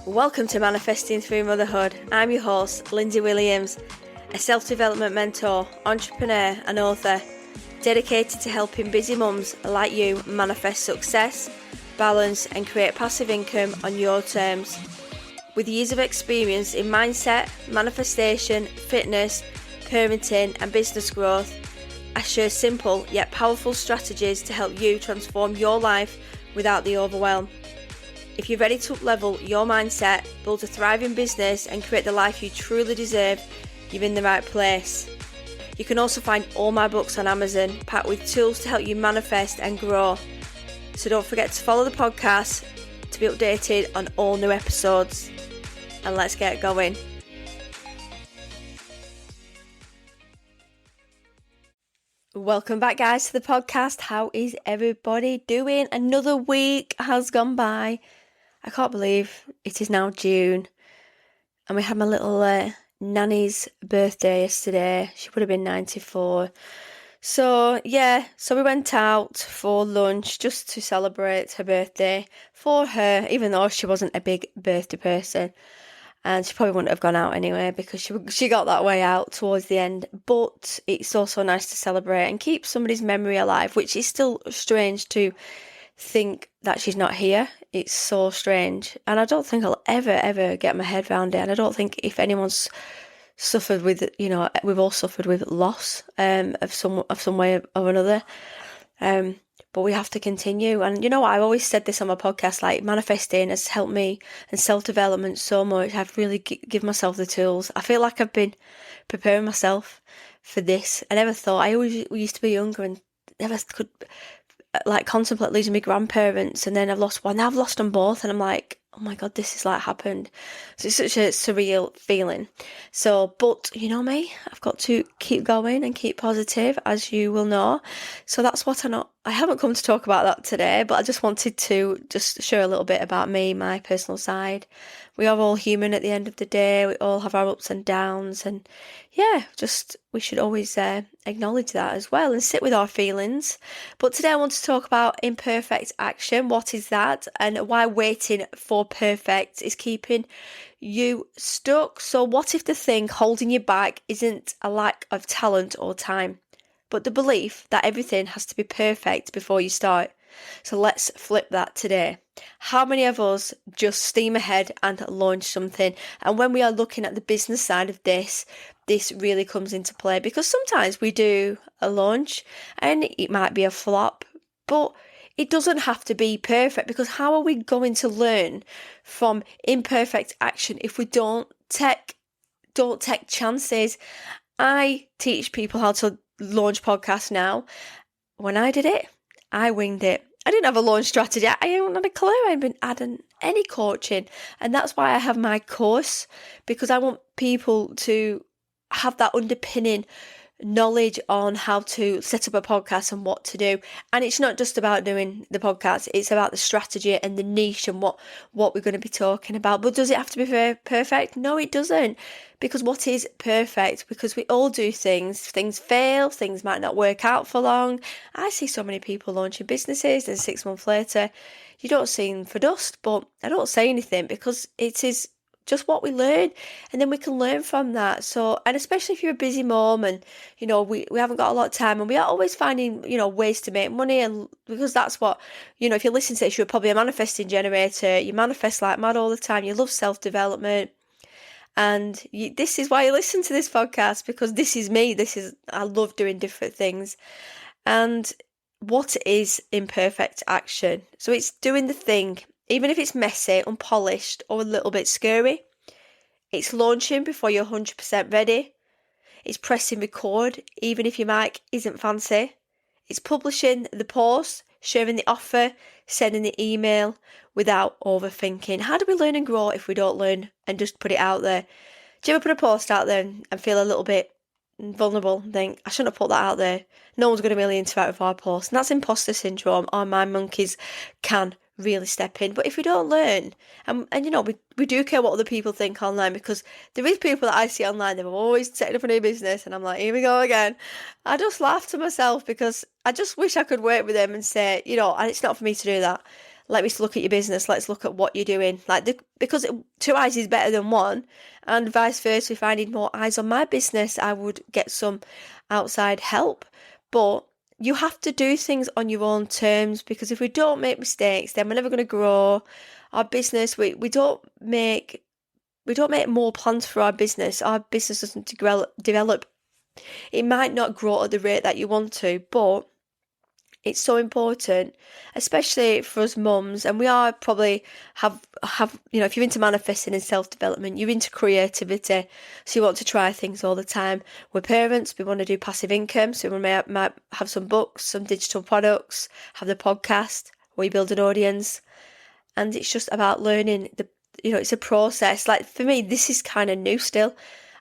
Welcome to Manifesting Through Motherhood. I'm your host, Lindsay Williams, a self-development mentor, entrepreneur and author, dedicated to helping busy mums like you manifest success, balance and create passive income on your terms. With years of experience in mindset, manifestation, fitness, parenting and business growth, I share simple yet powerful strategies to help you transform your life without the overwhelm. If you're ready to up-level your mindset, build a thriving business and create the life you truly deserve, you're in the right place. You can also find all my books on Amazon, packed with tools to help you manifest and grow. So don't forget to follow the podcast to be updated on all new episodes. And let's get going. Welcome back, guys, to the podcast. How is everybody doing? Another week has gone by. I can't believe it is now June, and we had my little nanny's birthday yesterday. She would have been 94. So we went out for lunch just to celebrate her birthday for her, even though she wasn't a big birthday person. And she probably wouldn't have gone out anyway because she got that way out towards the end. But it's also nice to celebrate and keep somebody's memory alive, which is still strange to think that she's not here. It's so strange. And I don't think I'll ever get my head around it. And I don't think if anyone's suffered with, we've all suffered with loss of some way or another. But we have to continue. And you know what? I've always said this on my podcast, like manifesting has helped me and self-development so much. I've really given myself the tools. I feel like I've been preparing myself for this. I never thought, we used to be younger and never could contemplate losing my grandparents, and then I've lost one. Now I've lost them both, and I'm like, oh my God, this has happened. So it's such a surreal feeling. So, but you know me, I've got to keep going and keep positive, as you will know. So that's what I haven't come to talk about that today, but I just wanted to just share a little bit about me, my personal side. We are all human at the end of the day. We all have our ups and downs, and we should always acknowledge that as well and sit with our feelings. But today I want to talk about imperfect action. What is that, and why waiting for perfect is keeping you stuck? So what if the thing holding you back isn't a lack of talent or time, but the belief that everything has to be perfect before you start? So let's flip that today. How many of us just steam ahead and launch something? And when we are looking at the business side of this really comes into play, because sometimes we do a launch and it might be a flop, but it doesn't have to be perfect, because how are we going to learn from imperfect action if we don't take chances? I teach people how to launch podcasts now. When I did it, I winged it. I didn't have a launch strategy. I hadn't had a clue. I hadn't been adding any coaching. And that's why I have my course, because I want people to have that underpinning knowledge on how to set up a podcast and what to do. And it's not just about doing the podcast, it's about the strategy and the niche and what we're going to be talking about. But does it have to be perfect? No, it doesn't. Because what is perfect? Because we all do things fail, things might not work out for long. I see so many people launching businesses and 6 months later you don't see them for dust. But I don't say anything because it is just what we learn, and then we can learn from that. So, and especially if you're a busy mom and we haven't got a lot of time, and we are always finding ways to make money, and because that's what if you listen to this, you're probably a manifesting generator. You manifest like mad all the time. You love self-development, and this is why you listen to this podcast, because this is me. I love doing different things. And what is imperfect action? So it's doing the thing, even if it's messy, unpolished, or a little bit scary. It's launching before you're 100% ready. It's pressing record, even if your mic isn't fancy. It's publishing the post, sharing the offer, sending the email without overthinking. How do we learn and grow if we don't learn and just put it out there? Do you ever put a post out there and feel a little bit vulnerable and think, I shouldn't have put that out there? No one's going to really interact with our post. And that's imposter syndrome, or my monkeys can really step in. But if we don't learn, and we do care what other people think online, because there is people that I see online, they're always setting up a new business, and I'm like, here we go again. I just laugh to myself, because I just wish I could work with them and say, and it's not for me to do that. let me look at your business. Let's look at what you're doing. Because two eyes is better than one, and vice versa. If I need more eyes on my business, I would get some outside help. But you have to do things on your own terms, because if we don't make mistakes, then we're never going to grow our business. We don't make more plans for our business. Our business doesn't develop. It might not grow at the rate that you want to, but it's so important, especially for us mums, and we are probably have if you're into manifesting and self-development, you're into creativity, so you want to try things all the time. We're parents, we want to do passive income, so we might have some books, some digital products, have the podcast, we build an audience, and it's just about learning it's a process. Like for me, this is kind of new still.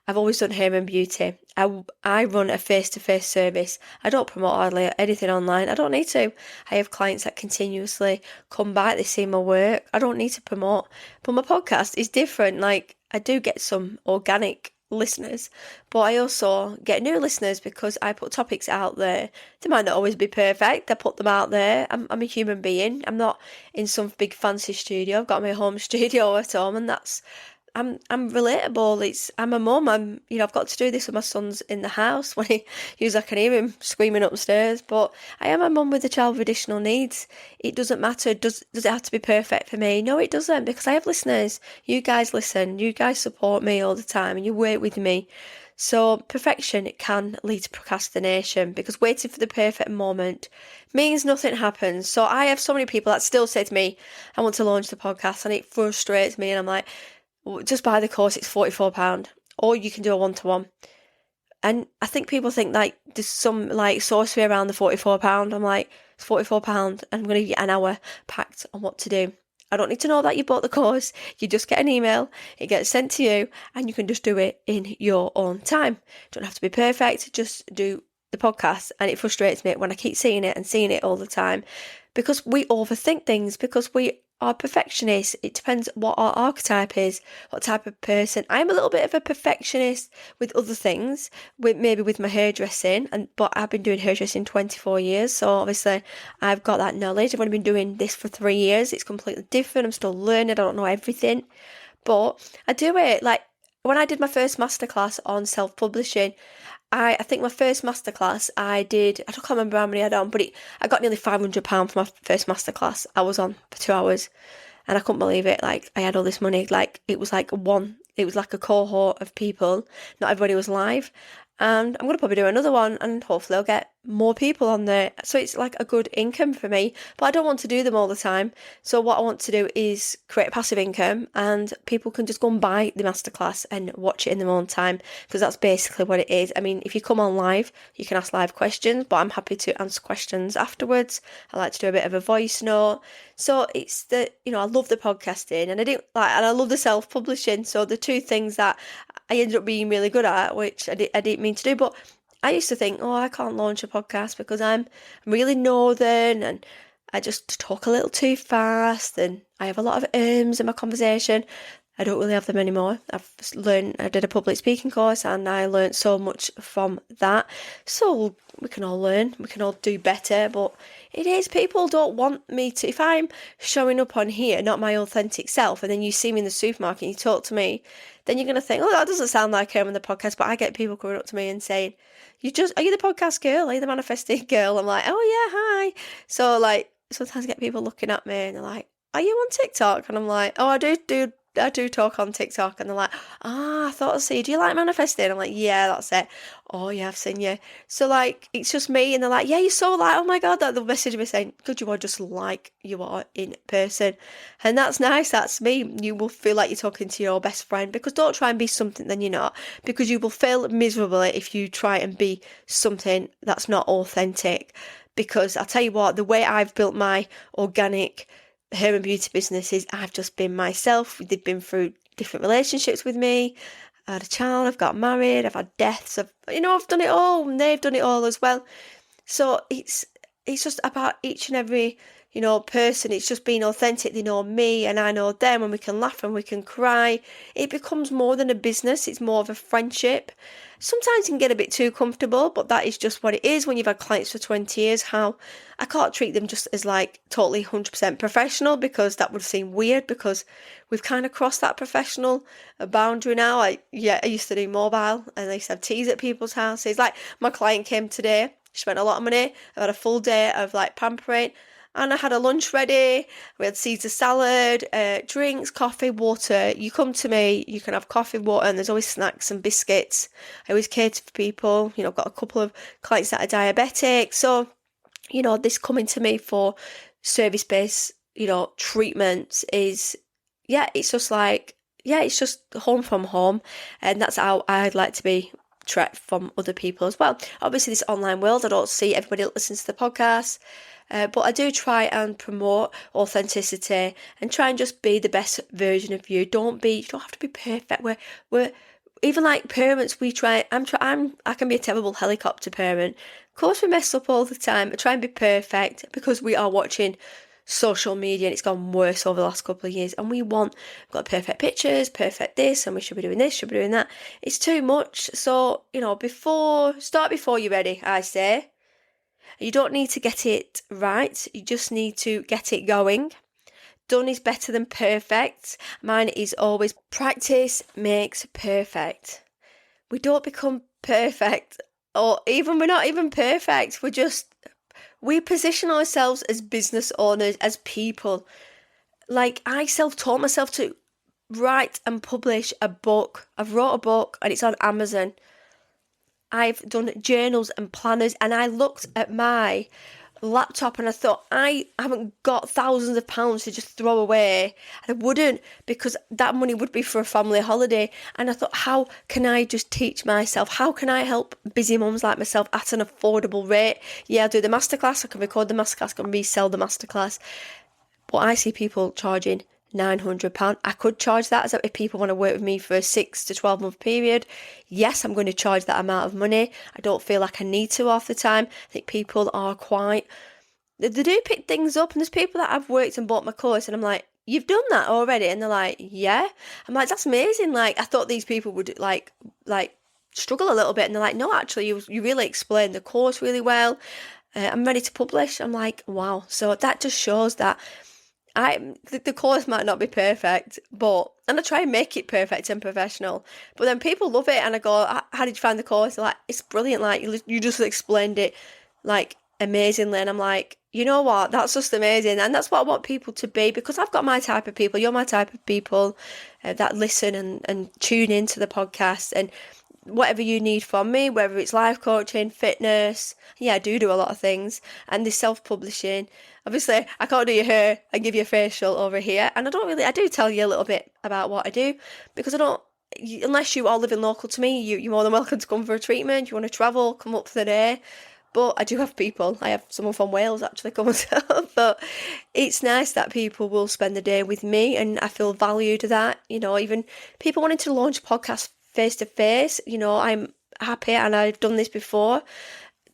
I've always done hair and beauty. I run a face-to-face service. I don't promote hardly anything online. I don't need to. I have clients that continuously come back. They see my work. I don't need to promote. But my podcast is different. Like I do get some organic listeners, but I also get new listeners because I put topics out there. They might not always be perfect. I put them out there. I'm a human being. I'm not in some big fancy studio. I've got my home studio at home, and I'm relatable. I'm a mum. I've got to do this when my son's in the house. When I can hear him screaming upstairs. But I am a mum with a child with additional needs. It doesn't matter. Does it have to be perfect for me? No, it doesn't, because I have listeners. You guys listen. You guys support me all the time, and you work with me. So perfection, it can lead to procrastination, because waiting for the perfect moment means nothing happens. So I have so many people that still say to me, I want to launch the podcast, and it frustrates me, and I'm like, just buy the course, it's £44, or you can do a one-to-one. And I think people think like there's some like sorcery around the £44. I'm like, it's £44 and I'm going to get an hour packed on what to do. I don't need to know that you bought the course. You just get an email, it gets sent to you, and you can just do it in your own time. You don't have to be perfect, just do the podcast. And it frustrates me when I keep seeing it all the time, because we overthink things, because we are perfectionists. It depends what our archetype is, what type of person. I'm a little bit of a perfectionist with other things, maybe with my hairdressing, but I've been doing hairdressing 24 years, so obviously I've got that knowledge. I've only been doing this for 3 years. It's completely different. I'm still learning. I don't know everything, but I do it. Like when I did my first masterclass on self-publishing, I think my first masterclass I can't remember how many I had on, but I got nearly £500 for my first masterclass. I was on for 2 hours, and I couldn't believe it. Like I had all this money. Like it was like a cohort of people. Not everybody was live. And I'm going to probably do another one, and hopefully I'll get more people on there. So it's like a good income for me, but I don't want to do them all the time. So what I want to do is create a passive income, and people can just go and buy the masterclass and watch it in their own time, because that's basically what it is. I mean, if you come on live, you can ask live questions, but I'm happy to answer questions afterwards. I like to do a bit of a voice note. So it's I love the podcasting, and I love the self-publishing. So the two things that I ended up being really good at, which I didn't mean to do, but I used to think, I can't launch a podcast because I'm really northern and I just talk a little too fast and I have a lot of ums in my conversation. I don't really have them anymore. I did a public speaking course, and I learned so much from that. So we can all learn, we can all do better, but people don't want me to, if I'm showing up on here, not my authentic self, and then you see me in the supermarket and you talk to me, then you're going to think, that doesn't sound like her on the podcast. But I get people coming up to me and saying, are you the podcast girl? Are you the manifesting girl? I'm like, oh yeah, hi. So like, sometimes I get people looking at me and they're like, are you on TikTok? And I'm like, oh, I do talk on TikTok. And they're like, I thought I'd see you. Do you like manifesting? I'm like, yeah, that's it. Oh yeah, I've seen you. So like, it's just me. And they're like, yeah, you're so like, oh my God, that they'll message me saying, good, you are just like you are in person. And that's nice. That's me. You will feel like you're talking to your best friend, because don't try and be something then you're not, because you will fail miserably if you try and be something that's not authentic. Because I'll tell you what, the way I've built my organic hair and beauty businesses, I've just been myself. They've been through different relationships with me. I had a child, I've got married, I've had deaths, I've done it all, and they've done it all as well. So it's just about each and every person. It's just being authentic. They know me and I know them, and we can laugh and we can cry. It becomes more than a business. It's more of a friendship. Sometimes you can get a bit too comfortable, but that is just what it is when you've had clients for 20 years. How I can't treat them just as like totally 100% professional, because that would seem weird, because we've kind of crossed that professional boundary now. I used to do mobile and I used to have teas at people's houses. Like my client came today. She spent a lot of money. I had a full day of like pampering, and I had a lunch ready. We had Caesar salad, drinks, coffee, water. You come to me, you can have coffee, water, and there's always snacks and biscuits. I always cater for people. I've got a couple of clients that are diabetic. So, this coming to me for service-based, treatments is, it's just like, it's just home from home. And that's how I'd like to be treated from other people as well. Obviously, this online world, I don't see everybody that listens to the podcast. But I do try and promote authenticity and try and just be the best version of you. You don't have to be perfect. We're even like parents, I can be a terrible helicopter parent. Of course we mess up all the time. I try and be perfect because we are watching social media and it's gone worse over the last couple of years, and we've got perfect pictures, perfect this, and we should be doing this, should be doing that. It's too much. So, start before you're ready, I say. You don't need to get it right. You just need to get it going. Done is better than perfect. Mine is always practice makes perfect. We don't become perfect, or even we're not even perfect. We position ourselves as business owners, as people. Like I self-taught myself to write and publish a book. I've wrote a book and it's on Amazon. I've done journals and planners, and I looked at my laptop and I thought, I haven't got thousands of pounds to just throw away. And I wouldn't, because that money would be for a family holiday. And I thought, how can I just teach myself? How can I help busy mums like myself at an affordable rate? Yeah, I'll do the masterclass. I can record the masterclass. I can resell the masterclass. But I see people charging £900. I could charge that if people want to work with me for a 6 to 12 month period. Yes, I'm going to charge that amount of money. I don't feel like I need to half the time. I think people are they do pick things up, and there's people that I've worked and bought my course and I'm like, you've done that already? And they're like, yeah. I'm like, that's amazing. Like, I thought these people would like struggle a little bit, and they're like, no, actually you really explained the course really well. I'm ready to publish. I'm like, wow. So that just shows that the course might not be perfect, and I try and make it perfect and professional, but then people love it, and I go, how did you find the course? They're like, it's brilliant, like you just explained it like amazingly. And I'm like, you know what, that's just amazing. And that's what I want people to be, because I've got my type of people, you're my type of people that listen and tune into the podcast, and whatever you need from me, whether it's life coaching, fitness, I do a lot of things, and this self-publishing. Obviously, I can't do your hair and give you a facial over here, and I do tell you a little bit about what I do, because unless you are living local to me, you're more than welcome to come for a treatment. You want to travel, come up for the day. But I do have people. I have someone from Wales actually come and help. But it's nice that people will spend the day with me, and I feel valued that. Even people wanting to launch a podcast face to face, I'm happy, and I've done this before,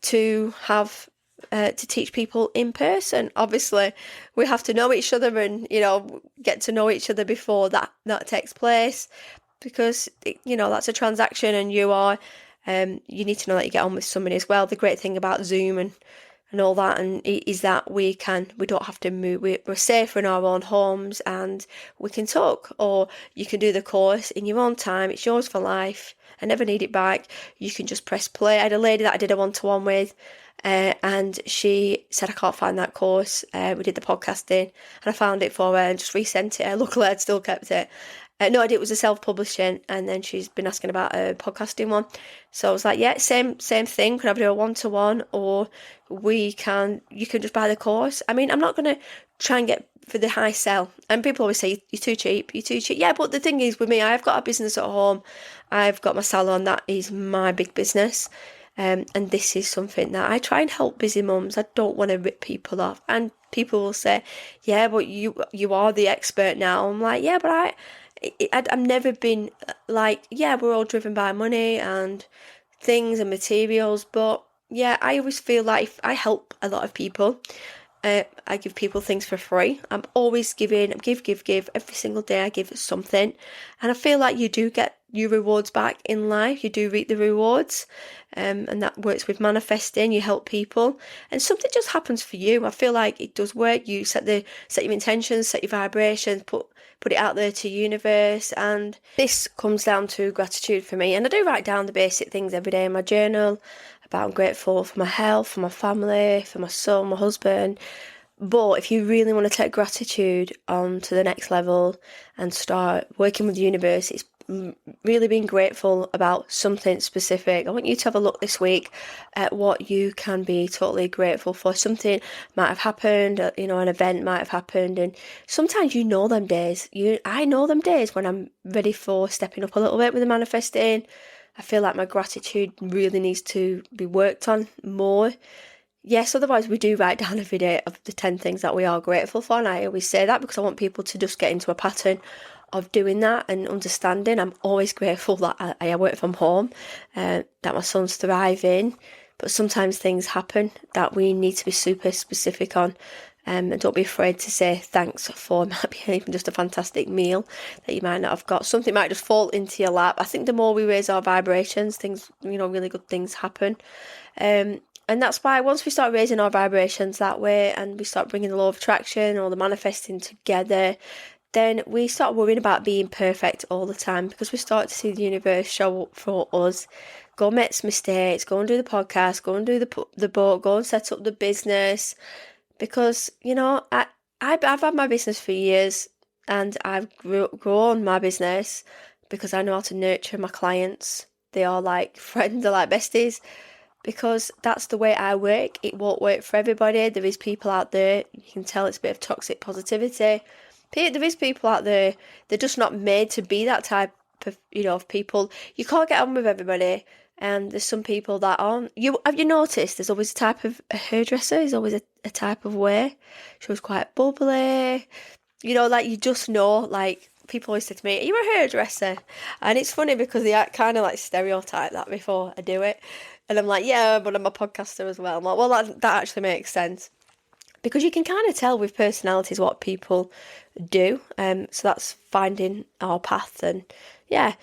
to have to teach people in person. Obviously, we have to know each other and get to know each other before that takes place, because that's a transaction, and you need to know that you get on with somebody as well. The great thing about Zoom and all that, and is that we don't have to move. We're safer in our own homes, and we can talk, or you can do the course in your own time. It's yours for life. I never need it back. You can just press play. I had a lady that I did a one-to-one with, and she said, I can't find that course. We did the podcasting, and I found it for her and just resent it. Luckily, I'd still kept it. No, I did. It was a self-publishing, and then she's been asking about a podcasting one. So I was like, yeah, same thing. Can I do a one-to-one, or you can just buy the course? I mean, I'm not going to try and get for the high sell. And people always say, you're too cheap. Yeah, but the thing is with me, I've got a business at home. I've got my salon. That is my big business. And this is something that I try and help busy mums. I don't want to rip people off. And people will say, yeah, but you are the expert now. I'm like, yeah, but I've never been like, yeah, we're all driven by money and things and materials, but yeah, I always feel like I help a lot of people, I give people things for free. I'm always giving, give. Every single day I give something. And I feel like you do get your rewards back in life. You do reap the rewards. And that works with manifesting. You help people. And something just happens for you. I feel like it does work. You set your intentions, set your vibrations, put it out there to universe. And this comes down to gratitude for me. And I do write down the basic things every day in my journal about I'm grateful for my health, for my family, for my son, my husband. But if you really want to take gratitude on to the next level and start working with the universe, it's really being grateful about something specific. I want you to have a look this week at what you can be totally grateful for. Something might have happened, an event might have happened, and sometimes you know them days. I know them days when I'm ready for stepping up a little bit with the manifesting. I feel like my gratitude really needs to be worked on more. Yes, otherwise we do write down every day of the 10 things that we are grateful for, and I always say that because I want people to just get into a pattern of doing that and understanding. I'm always grateful that I work from home, that my son's thriving, but sometimes things happen that we need to be super specific on. And don't be afraid to say thanks for maybe even just a fantastic meal that you might not have got. Something might just fall into your lap. I think the more we raise our vibrations, things, really good things happen. And that's why once we start raising our vibrations that way and we start bringing the law of attraction or the manifesting together, then we start worrying about being perfect all the time because we start to see the universe show up for us. Go make some mistakes, go and do the podcast, go and do the book, go and set up the business. Because, I've had my business for years and I've grown my business because I know how to nurture my clients. They are like friends, they're like besties. Because that's the way I work. It won't work for everybody. There is people out there, you can tell it's a bit of toxic positivity. There is people out there, they're just not made to be that type of, of people. You can't get on with everybody. And there's some people that aren't. Have you noticed there's always a type of a hairdresser, there's always a type of way. She was quite bubbly. Like you just know, like people always say to me, are you a hairdresser? And it's funny because they kind of like stereotype that before I do it. And I'm like, yeah, but I'm a podcaster as well. I'm like, well, that actually makes sense. Because you can kind of tell with personalities what people do. So that's finding our path. And yeah.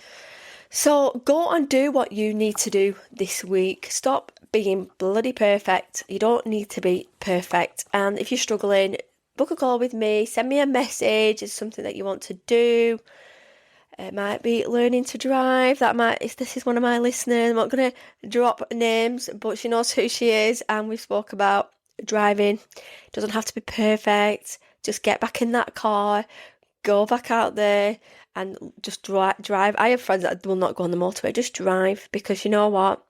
So go and do what you need to do this week. Stop being bloody perfect. You don't need to be perfect. And if you're struggling, book a call with me. Send me a message. It's something that you want to do. It might be learning to drive. If this is one of my listeners, I'm not going to drop names, but she knows who she is. And we spoke about driving. It doesn't have to be perfect. Just get back in that car, go back out there and just drive. I have friends that will not go on the motorway. Just drive because you know what?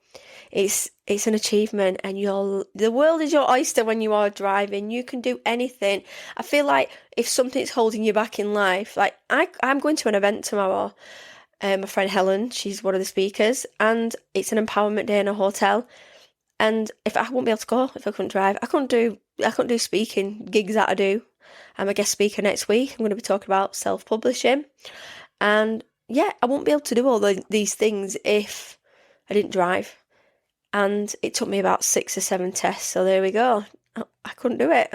It's an achievement and the world is your oyster when you are driving. You can do anything. I feel like if something's holding you back in life, like I'm going to an event tomorrow. My friend Helen, she's one of the speakers, and it's an empowerment day in a hotel. And if I wouldn't be able to go if I couldn't drive, I couldn't do speaking gigs that I do. I'm a guest speaker next week. I'm going to be talking about self-publishing. And yeah, I won't be able to do all these things if I didn't drive. And it took me about 6 or 7 tests. So there we go. I couldn't do it.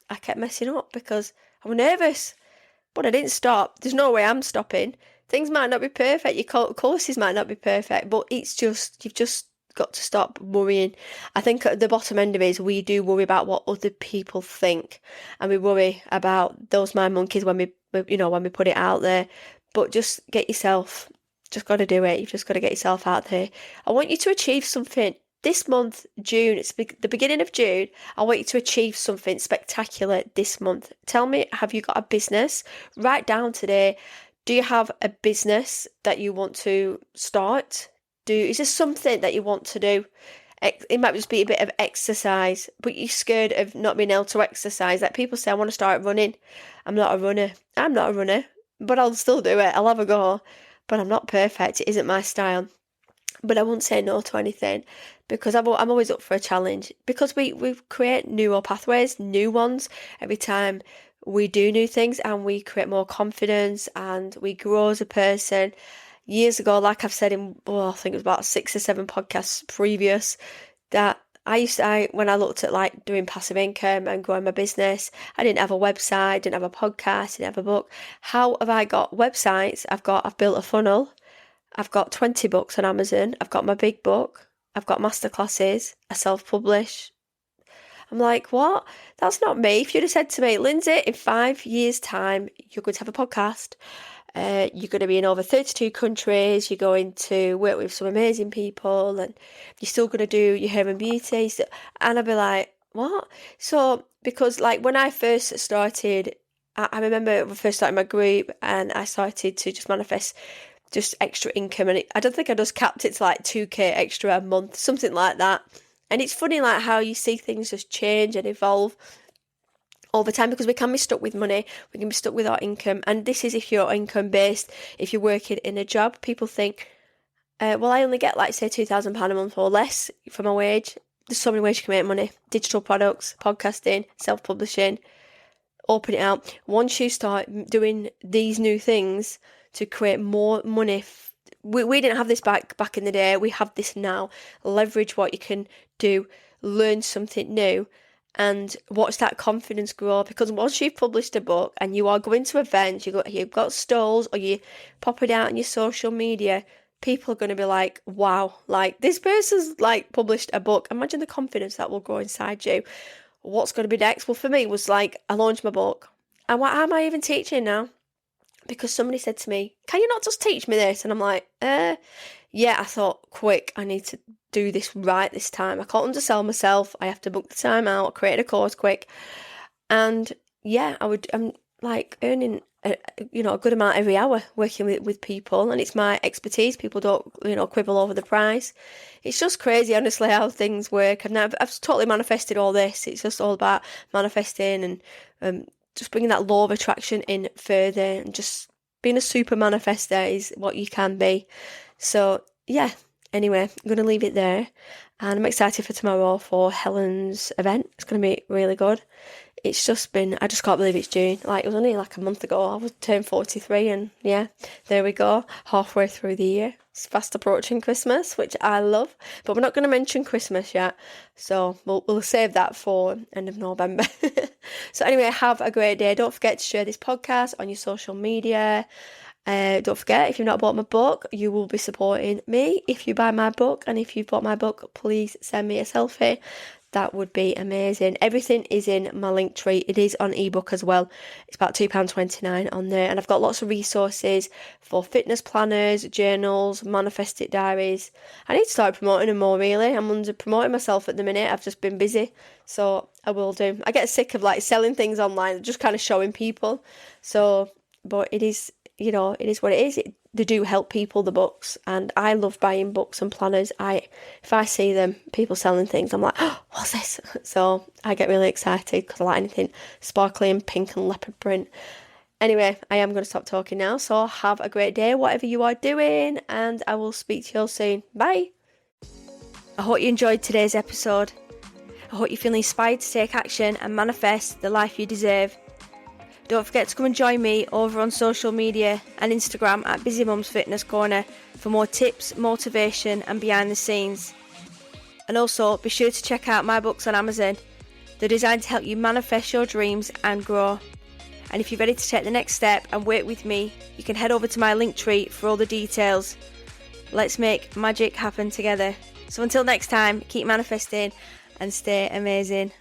I kept messing up because I was nervous. But I didn't stop. There's no way I'm stopping. Things might not be perfect. Your courses might not be perfect. But it's just, you've just got to stop worrying. I think at the bottom end of it is we do worry about what other people think, and we worry about those mind monkeys when we put it out there. But just just got to do it. You've just got to get yourself out there. I want you to achieve something this month, June. It's the beginning of June. I want you to achieve something spectacular this month. Tell me, have you got a business? Write down today. Do you have a business that you want to start? Is there something that you want to do? It might just be a bit of exercise, but you're scared of not being able to exercise. Like people say, I want to start running. I'm not a runner, but I'll still do it. I'll have a go, but I'm not perfect. It isn't my style. But I won't say no to anything because I'm always up for a challenge because we create neural pathways, new ones every time we do new things, and we create more confidence and we grow as a person. Years ago, like I've said I think it was about 6 or 7 podcasts previous, that when I looked at like doing passive income and growing my business, I didn't have a website, didn't have a podcast, didn't have a book. How have I got websites? I've built a funnel. I've got 20 books on Amazon. I've got my big book. I've got masterclasses. I self-publish. I'm like, what? That's not me. If you'd have said to me, Lindsay, in 5 years' time, you're going to have a podcast. You're going to be in over 32 countries. You're going to work with some amazing people, and you're still going to do your hair and beauty. And I'd be like, what? So, because like when I first started, I remember when I first started my group, and I started to just manifest just extra income, and I don't think I just capped it to like 2k extra a month, something like that. And it's funny like how you see things just change and evolve over time, because we can be stuck with money, we can be stuck with our income. And this is if you're income based. If you're working in a job, people think, well, I only get like say £2,000 a month or less for my wage. There's so many ways you can make money: digital products, podcasting, self-publishing. Open it out. Once you start doing these new things to create more money, we didn't have this back in the day. We have this now. Leverage what you can do, learn something new, and watch that confidence grow. Because once you've published a book and you are going to events, you've got stalls, or you pop it out on your social media, people are going to be like, wow, like this person's like published a book. Imagine the confidence that will grow inside you. What's going to be next? Well, for me, it was like I launched my book. And what am I even teaching now? Because somebody said to me, can you not just teach me this? And I'm like, yeah. I thought, quick, I need to do this right this time. I can't undersell myself. I have to book the time out, create a course quick. And yeah, I'm like earning a good amount every hour working with people, and it's my expertise. People don't, quibble over the price. It's just crazy, honestly, how things work. I've totally manifested all this. It's just all about manifesting and just bringing that law of attraction in further, and just being a super manifester is what you can be. So yeah, anyway, I'm going to leave it there, and I'm excited for tomorrow for Helen's event. It's going to be really good. It's just been, I just can't believe it's June. Like, it was only like a month ago. I was turned 43, and yeah, there we go, halfway through the year. It's fast approaching Christmas, which I love, but we're not going to mention Christmas yet, so we'll save that for end of November. So anyway, have a great day. Don't forget to share this podcast on your social media. Don't forget, if you've not bought my book, you will be supporting me if you buy my book. And if you've bought my book, please send me a selfie. That would be amazing. Everything is in my link tree. It is on ebook as well. It's about £2.29 on there. And I've got lots of resources for fitness planners, journals, manifest it diaries. I need to start promoting them more, really. I'm under promoting myself at the minute. I've just been busy. So I will do. I get sick of like selling things online, just kind of showing people. So, but it is, it is what it is. They do help people, the books, and I love buying books and planners. If I see them, people selling things, I'm like, oh, what's this? So I get really excited because I like anything sparkly and pink and leopard print. Anyway, I am going to stop talking now. So have a great day, whatever you are doing, and I will speak to you all soon. Bye. I hope you enjoyed today's episode. I hope you feel inspired to take action and manifest the life you deserve. Don't forget to come and join me over on social media and Instagram at Busy Mums Fitness Corner for more tips, motivation and behind the scenes. And also be sure to check out my books on Amazon. They're designed to help you manifest your dreams and grow. And if you're ready to take the next step and work with me, you can head over to my link tree for all the details. Let's make magic happen together. So until next time, keep manifesting and stay amazing.